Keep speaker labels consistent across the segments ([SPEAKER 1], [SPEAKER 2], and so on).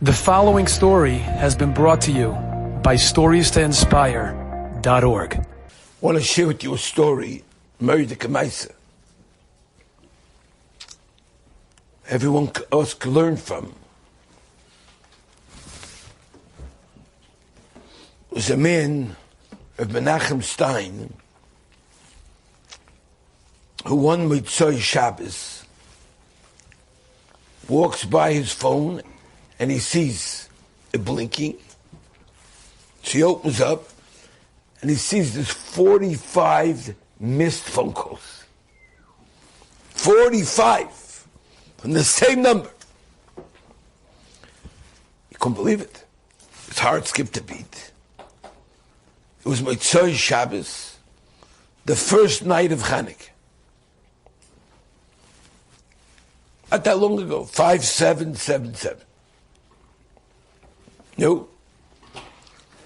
[SPEAKER 1] The following story has been brought to you by StoriesToInspire.org.
[SPEAKER 2] I want to share with you a story, Mary the Kamaisa. Everyone else can learn from. There was a man of Menachem Stein who one Motzei Shabbos walks by his phone and he sees it blinking. So he opens up and he sees this 45 missed phone calls. 45 from the same number. He couldn't believe it. His heart skipped a beat. It was Motzei Shabbos, the first night of Chanukah. Not that long ago, 5777. No.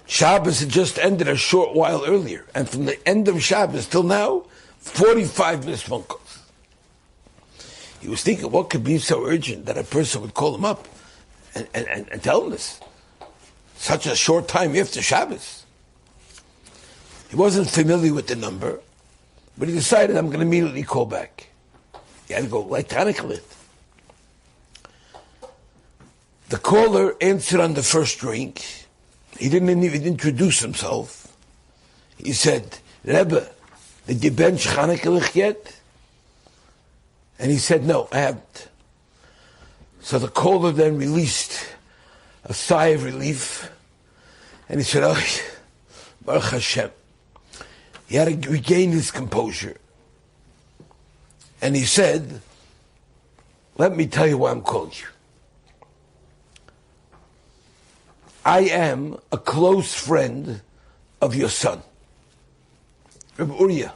[SPEAKER 2] Shabbos had just ended a short while earlier, and from the end of Shabbos till now, 45 missed phone calls. He was thinking, what could be so urgent that a person would call him up and tell him this? Such a short time after Shabbos. He wasn't familiar with the number, but he decided, I'm going to immediately call back. He had to go electronically. The caller answered on the first ring. He didn't even introduce himself. He said, Rebbe, did you bench Chanukah yet? And he said, no, I haven't. So the caller then released a sigh of relief. And he said, oh, Baruch Hashem. He had to regain his composure. And he said, let me tell you why I'm calling you. I am a close friend of your son, Rabbi Uriah.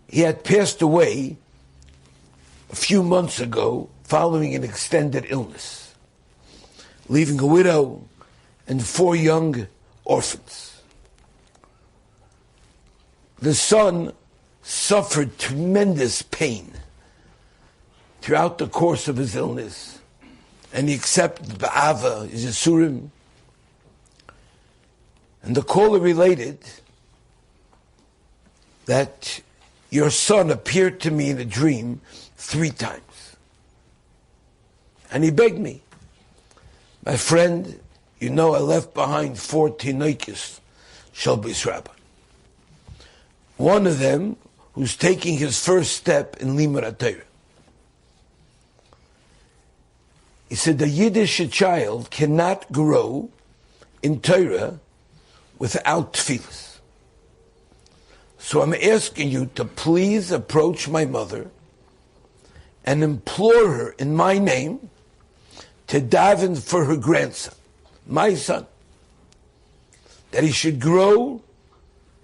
[SPEAKER 2] He had passed away a few months ago following an extended illness, leaving a widow and 4 young orphans. The son suffered tremendous pain throughout the course of his illness, and he accepted Ba'ava, his Yisurim. And the caller related that your son appeared to me in a dream 3 times. And he begged me, my friend, you know I left behind 4 Tinoikis, Shelby's Rabbi. One of them who's taking his first step in Limud HaTorah. He said the Yiddish child cannot grow in Torah without tefillas. So I'm asking you to please approach my mother and implore her in my name to daven for her grandson, my son, that he should grow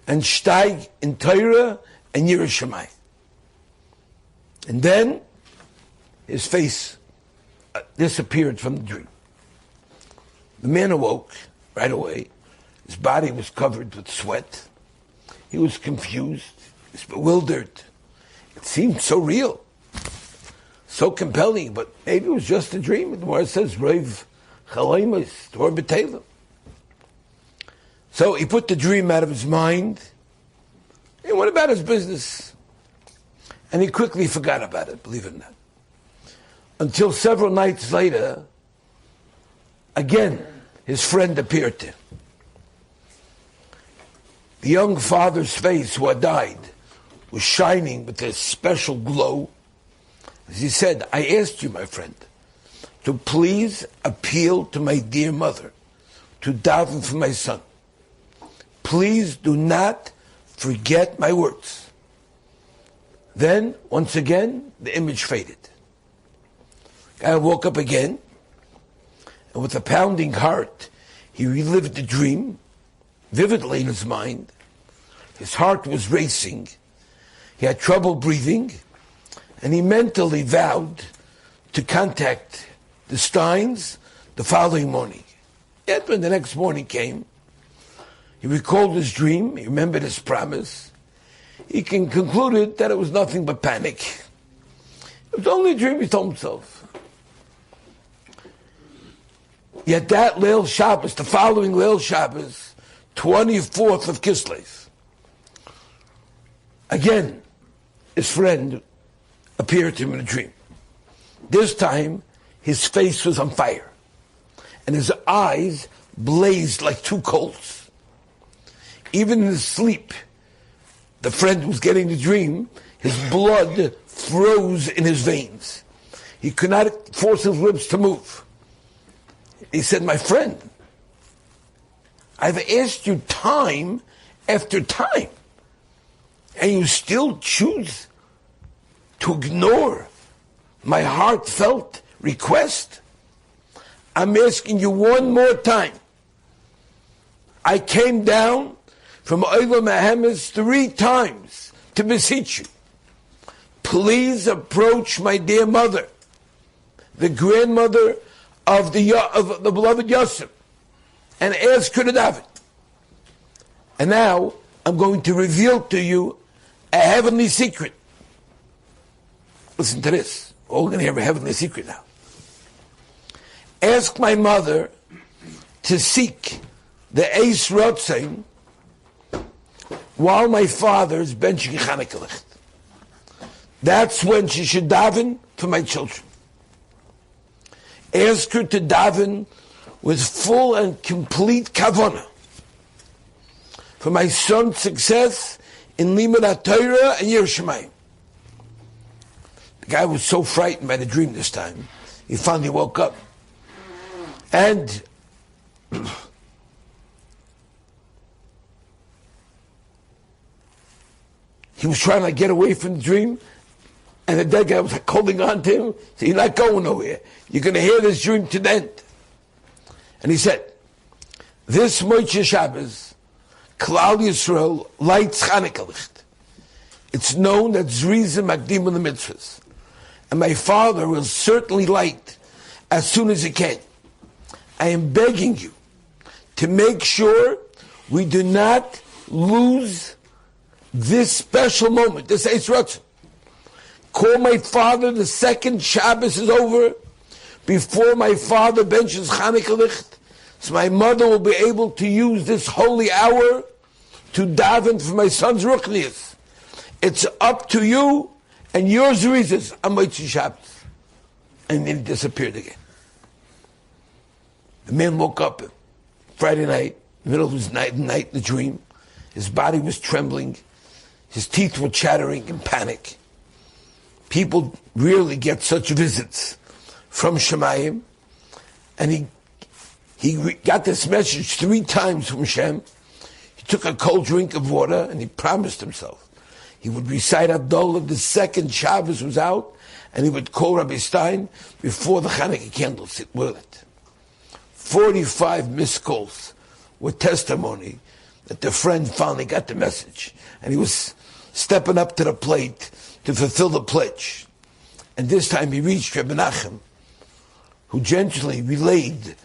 [SPEAKER 2] and steig in Torah and Yiras Shamayim. And then his face disappeared from the dream. The man awoke right away. His body was covered with sweat. He was confused. He was bewildered. It seemed so real, so compelling, but maybe it was just a dream. The Gemara says, Reiv Chalaymas, Tor B'Telem. So he put the dream out of his mind and went about his business. And he quickly forgot about it, believe it or not. Until several nights later, again, his friend appeared to him. The young father's face, who had died, was shining with a special glow. As he said, I asked you, my friend, to please appeal to my dear mother, to daven for my son. Please do not forget my words. Then, once again, the image faded. Guy woke up again, and with a pounding heart, he relived the dream vividly in his mind. His heart was racing. He had trouble breathing, and he mentally vowed to contact the Steins the following morning. Yet when the next morning came, he recalled his dream, he remembered his promise. He concluded that it was nothing but panic. It was only a dream, he told himself. Yet that Leil Shabbos, the following Leil Shabbos, 24th of Kislev, again, his friend appeared to him in a dream. This time, his face was on fire, and his eyes blazed like two coals. Even in his sleep, the friend was getting the dream, his blood froze in his veins. He could not force his lips to move. He said, my friend, I've asked you time after time, and you still choose to ignore my heartfelt request? I'm asking you one more time. I came down from Olam HaEmes 3 times to beseech you. Please approach my dear mother, the grandmother of the beloved Yosef, and ask her to daven. And now I'm going to reveal to you a heavenly secret. Listen to this. We're all going to hear a heavenly secret now. Ask my mother to seek the Eis Rotzein while my father is benching Chanukah Licht. That's when she should daven for my children. Ask her to daven with full and complete kavanah for my son's success in Limud HaTorah and Yerushalayim. The guy was so frightened by the dream this time, he finally woke up. And he was trying to get away from the dream, and the dead guy was like holding on to him. So you're not going nowhere. You're going to hear this dream to the end. And he said, this Motzei Shabbos, Klal Yisrael lights Chanukah Licht. It's known that Zrizim Makdim on the mitzvahs. And my father will certainly light as soon as he can. I am begging you to make sure we do not lose this special moment, this Eis Ratzon. Call my father the second Shabbos is over, before my father benches Chanukah Licht, so my mother will be able to use this holy hour to daven for my son's ruchnius. It's up to you and your zrizas on Motzei Shabbos. And then he disappeared again. The man woke up Friday night, middle of his night, the dream. His body was trembling. His teeth were chattering in panic. People rarely get such visits from Shemayim. And he got this message 3 times from Shem. He took a cold drink of water and he promised himself he would recite Abdullah the second Shabbos was out, and he would call Rabbi Stein before the Chanukah candles were lit. 45 missed calls with testimony that the friend finally got the message, and he was stepping up to the plate to fulfill the pledge. And this time he reached Rabbi Nachum, who gently relayed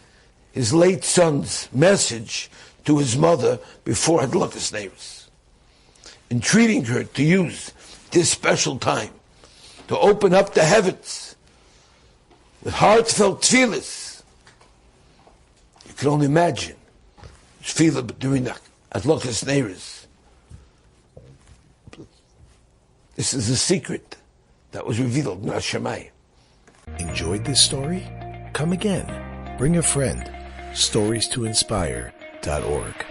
[SPEAKER 2] his late son's message to his mother before Hadlakas Neiros, entreating her to use this special time to open up the heavens with heartfelt tefillas. You can only imagine tefillah during the Hadlakas Neiros. This is a secret that was revealed in Hashemayim.
[SPEAKER 3] Enjoyed this story? Come again. Bring a friend. StoriesToInspire.org